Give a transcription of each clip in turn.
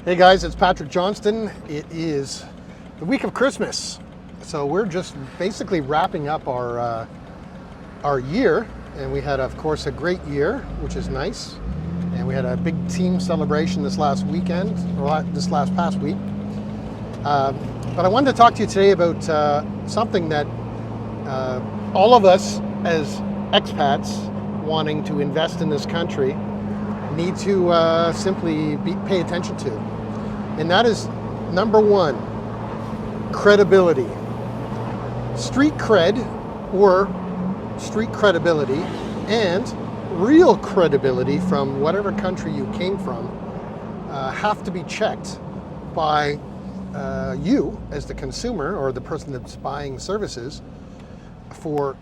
Hey guys, it's Patrick Johnston. It is the week of Christmas. So we're just basically wrapping up our year. And we had, of course, a great year, which is nice. And we had a big team celebration this last weekend, or this last past week. But I wanted to talk to you today about something that all of us as expats wanting to invest in this country need to simply pay attention to. And that is number one, credibility. Street cred or street credibility and real credibility from whatever country you came from have to be checked by you as the consumer or the person that's buying services for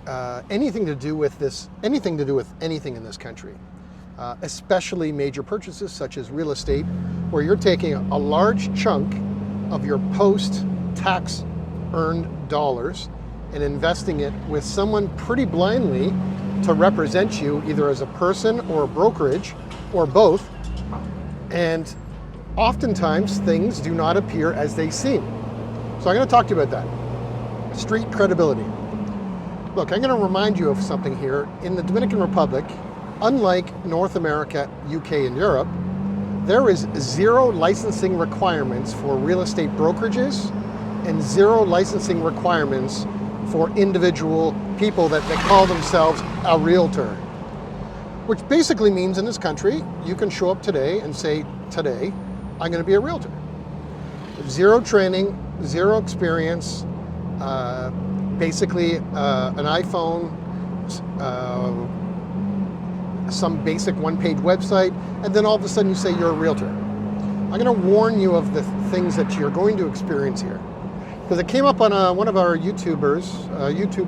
anything to do with anything in this country. Especially major purchases such as real estate, where you're taking a large chunk of your post-tax earned dollars and investing it with someone pretty blindly to represent you either as a person or a brokerage or both. And oftentimes things do not appear as they seem. So I'm going to talk to you about that. Street credibility. Look, I'm going to remind you of something here. In the Dominican Republic, unlike North America, UK, and Europe, there is zero licensing requirements for real estate brokerages and zero licensing requirements for individual people that call themselves a realtor. Which basically means in this country, you can show up today and say, today, I'm going to be a realtor. Zero training, zero experience, basically an iPhone, some basic one-page website, and then all of a sudden you say you're a realtor. I'm going to warn you of the things that you're going to experience here. Because it came up on one of our YouTube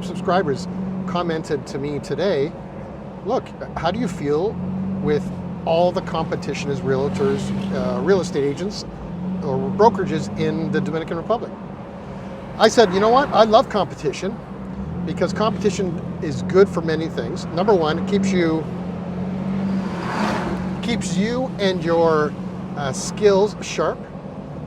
subscribers commented to me today, look, how do you feel with all the competition as realtors, real estate agents, or brokerages in the Dominican Republic? I said, you know what? I love competition because competition is good for many things. Number one, it keeps you and your skills sharp.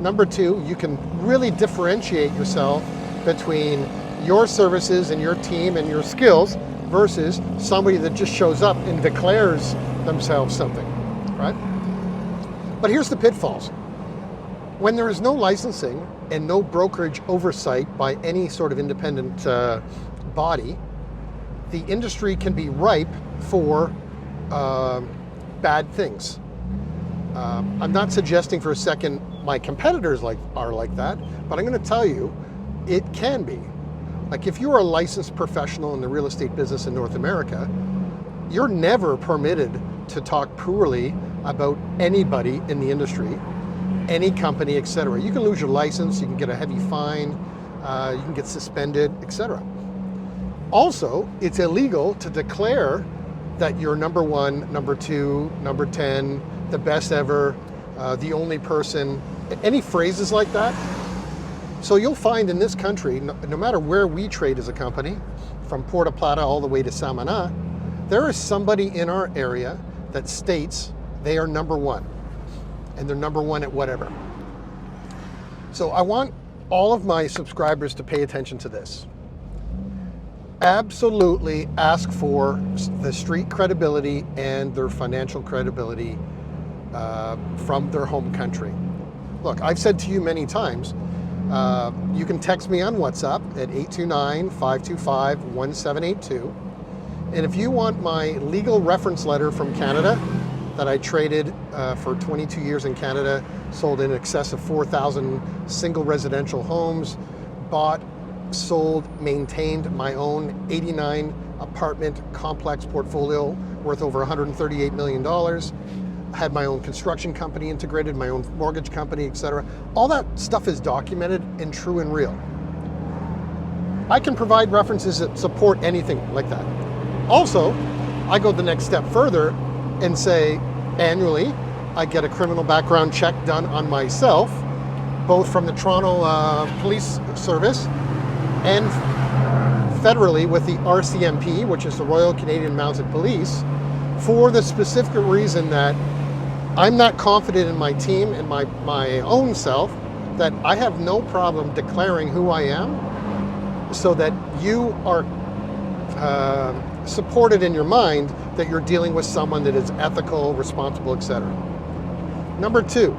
Number two, you can really differentiate yourself between your services and your team and your skills versus somebody that just shows up and declares themselves something, right? But here's the pitfalls. When there is no licensing and no brokerage oversight by any sort of independent body, the industry can be ripe for bad things. I'm not suggesting for a second my competitors are like that, but I'm going to tell you it can be. Like if you're a licensed professional in the real estate business in North America, you're never permitted to talk poorly about anybody in the industry, any company, etc. You can lose your license, you can get a heavy fine, you can get suspended, etc. Also, it's illegal to declare that you're number one, number two, number 10, the best ever, the only person, any phrases like that. So you'll find in this country, no matter where we trade as a company, from Puerto, Plata all the way to Samana, there is somebody in our area that states they are number one, and they're number one at whatever. So I want all of my subscribers to pay attention to this. Absolutely ask for the street credibility and their financial credibility from their home country. Look, I've said to you many times, you can text me on WhatsApp at 829-525-1782. And if you want my legal reference letter from Canada that I traded for 22 years in Canada, sold in excess of 4,000 single residential homes, bought, sold, maintained my own 89 apartment complex portfolio worth over $138 million. Had my own construction company integrated, my own mortgage company, etc. All that stuff is documented and true and real. I can provide references that support anything like that. Also, I go the next step further and say annually, I get a criminal background check done on myself, both from the Toronto Police Service and federally with the RCMP, which is the Royal Canadian Mounted Police, for the specific reason that I'm that confident in my team and my own self that I have no problem declaring who I am so that you are supported in your mind that you're dealing with someone that is ethical, responsible, etc. Number two,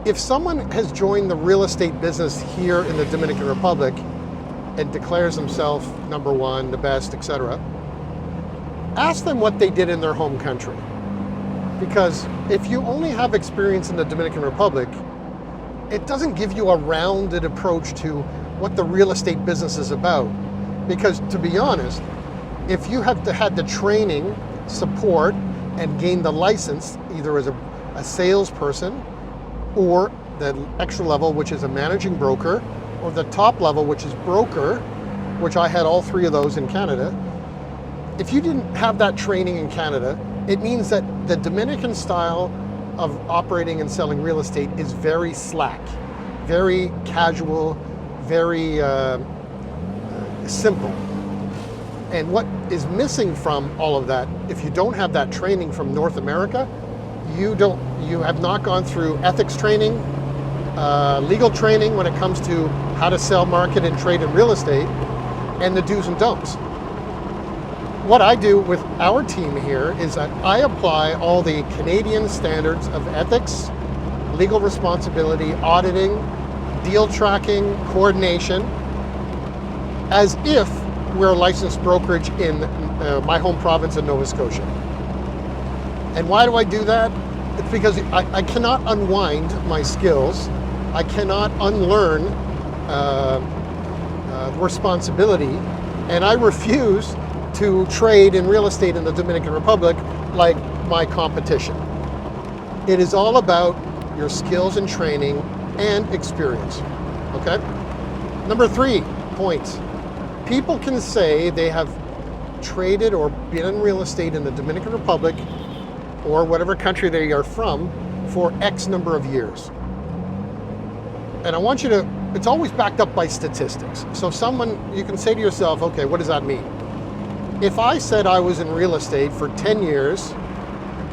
if someone has joined the real estate business here in the Dominican Republic and declares themselves number one, the best, etc., ask them what they did in their home country. Because if you only have experience in the Dominican Republic, it doesn't give you a rounded approach to what the real estate business is about. Because to be honest, if you have had the training, support, and gain the license, either as a salesperson or the extra level, which is a managing broker, or the top level, which is broker, which I had all three of those in Canada. If you didn't have that training in Canada, it means that the Dominican style of operating and selling real estate is very slack, very casual, very simple. And what is missing from all of that, if you don't have that training from North America, you have not gone through ethics training, legal training when it comes to how to sell, market, and trade in real estate, and the do's and don'ts. What I do with our team here is that I apply all the Canadian standards of ethics, legal responsibility, auditing, deal tracking, coordination, as if we're a licensed brokerage in my home province of Nova Scotia. And why do I do that? It's because I cannot unwind my skills. I cannot unlearn responsibility, and I refuse to trade in real estate in the Dominican Republic like my competition. It is all about your skills and training and experience, okay? Number 3 points. People can say they have traded or been in real estate in the Dominican Republic or whatever country they are from for X number of years. And I want you to, it's always backed up by statistics. So you can say to yourself, okay, what does that mean? If I said I was in real estate for 10 years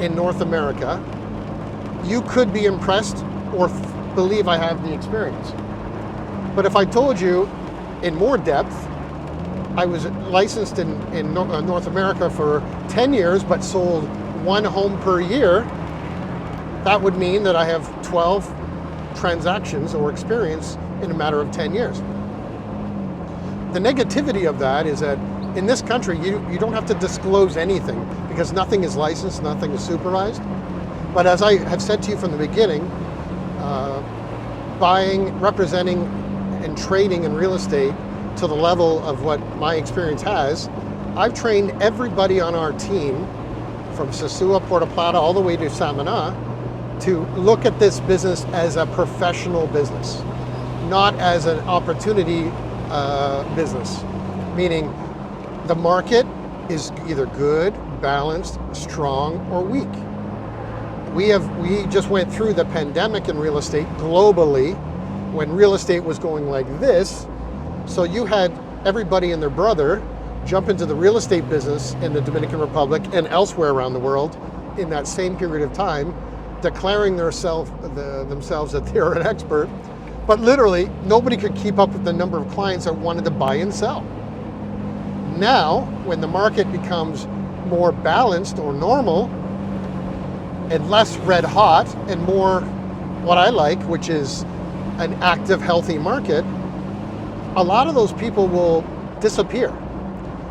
in North America, you could be impressed or believe I have the experience. But if I told you in more depth, I was licensed in North America for 10 years but sold 1 home per year, that would mean that I have 12 transactions or experience in a matter of 10 years. The negativity of that is that in this country, you don't have to disclose anything because nothing is licensed, nothing is supervised. But as I have said to you from the beginning, buying, representing, and trading in real estate to the level of what my experience has, I've trained everybody on our team from Sosua, Puerto, Plata, all the way to Samana to look at this business as a professional business, not as an opportunity business, meaning the market is either good, balanced, strong, or weak. We just went through the pandemic in real estate globally when real estate was going like this. So you had everybody and their brother jump into the real estate business in the Dominican Republic and elsewhere around the world in that same period of time, declaring themselves that they're an expert. But literally, nobody could keep up with the number of clients that wanted to buy and sell. Now, when the market becomes more balanced or normal and less red hot and more what I like, which is an active, healthy market, a lot of those people will disappear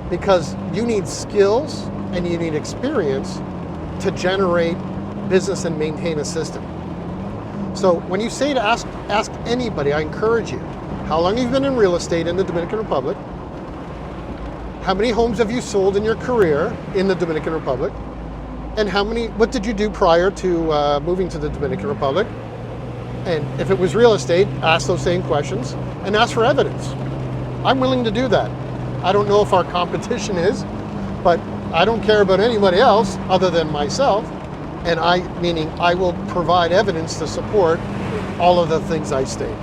because you need skills and you need experience to generate business and maintain a system. So when you say to ask anybody, I encourage you, how long have you been in real estate in the Dominican Republic? How many homes have you sold in your career in the Dominican Republic? And what did you do prior to moving to the Dominican Republic? And if it was real estate, ask those same questions and ask for evidence. I'm willing to do that. I don't know if our competition is, but I don't care about anybody else other than myself. And meaning I will provide evidence to support all of the things I state.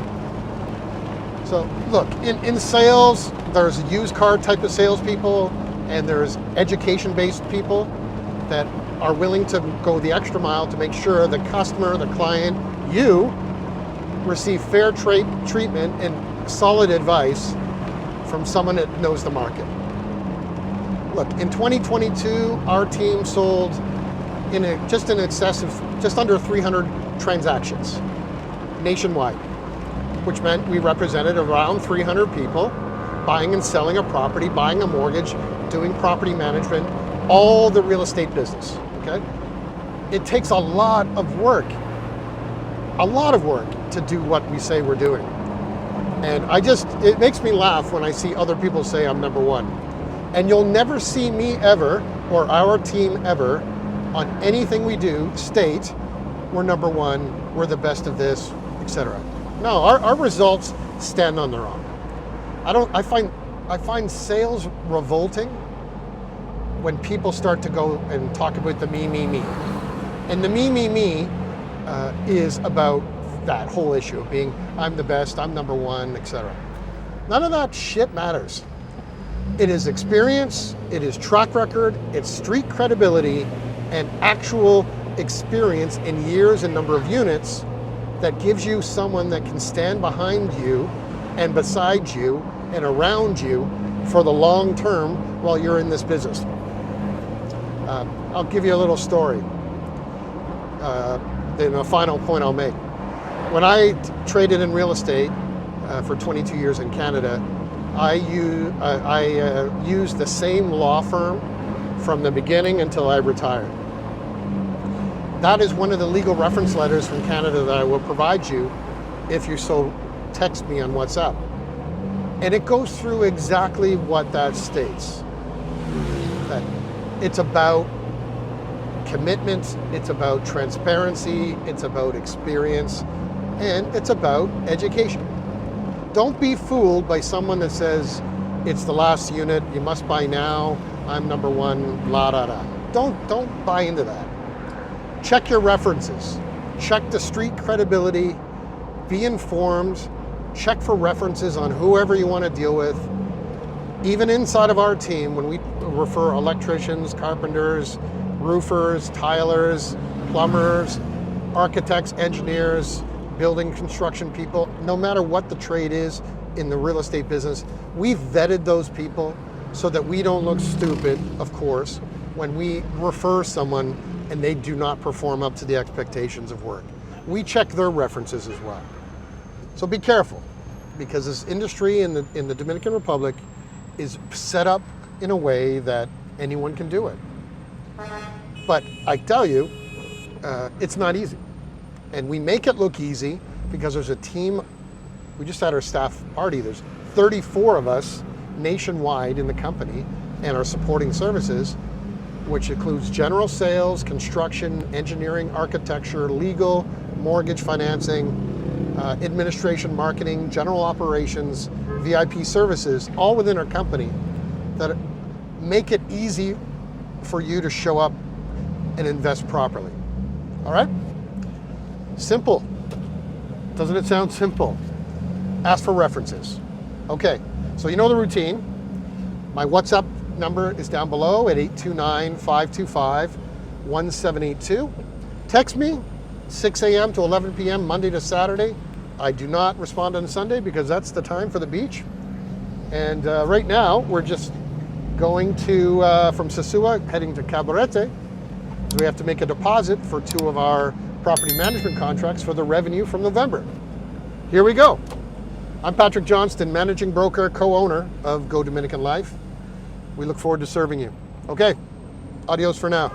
So look, in sales, there's used car type of salespeople and there's education-based people that are willing to go the extra mile to make sure the customer, the client, you receive fair treatment and solid advice from someone that knows the market. Look, in 2022, our team sold just in excess of just under 300 transactions nationwide, which meant we represented around 300 people buying and selling a property, buying a mortgage, doing property management, all the real estate business, okay? It takes a lot of work to do what we say we're doing. And it makes me laugh when I see other people say I'm number one. And you'll never see me ever, or our team ever, on anything we do, state we're number one, we're the best of this, etc. No, our results stand on their own. I find sales revolting when people start to go and talk about the me. And the me is about that whole issue of being, I'm the best, I'm number one, etc. None of that shit matters. It is experience, it is track record, it's street credibility, and actual experience in years and number of units that gives you someone that can stand behind you and beside you and around you for the long term while you're in this business. I'll give you a little story. Then a final point I'll make. When I traded in real estate for 22 years in Canada, I used the same law firm from the beginning until I retired. That is one of the legal reference letters from Canada that I will provide you if you so text me on WhatsApp. And it goes through exactly what that states. That it's about commitment, it's about transparency, it's about experience, and it's about education. Don't be fooled by someone that says it's the last unit, you must buy now, I'm number one, la da da. Don't buy into that. Check your references. Check the street credibility, be informed, check for references on whoever you want to deal with. Even inside of our team, when we refer electricians, carpenters, roofers, tilers, plumbers, architects, engineers, building construction people, no matter what the trade is in the real estate business, we've vetted those people so that we don't look stupid, of course, when we refer someone and they do not perform up to the expectations of work. We check their references as well. So be careful, because this industry in the Dominican Republic is set up in a way that anyone can do it. But I tell you, it's not easy. And we make it look easy because there's a team. We just had our staff party. There's 34 of us nationwide in the company and our supporting services, which includes general sales, construction, engineering, architecture, legal, mortgage financing, administration, marketing, general operations, VIP services, all within our company that make it easy for you to show up and invest properly. All right? Simple. Doesn't it sound simple? Ask for references. Okay, so you know the routine. My WhatsApp number is down below at 829-525-1782. Text me 6 a.m. to 11 p.m. Monday to Saturday. I do not respond on Sunday because that's the time for the beach. And right now we're just going to from Sosua heading to Cabarete. We have to make a deposit for 2 of our property management contracts for the revenue from November. Here we go. I'm Patrick Johnston, managing broker, co-owner of Go Dominican Life. We look forward to serving you. Okay, adios for now.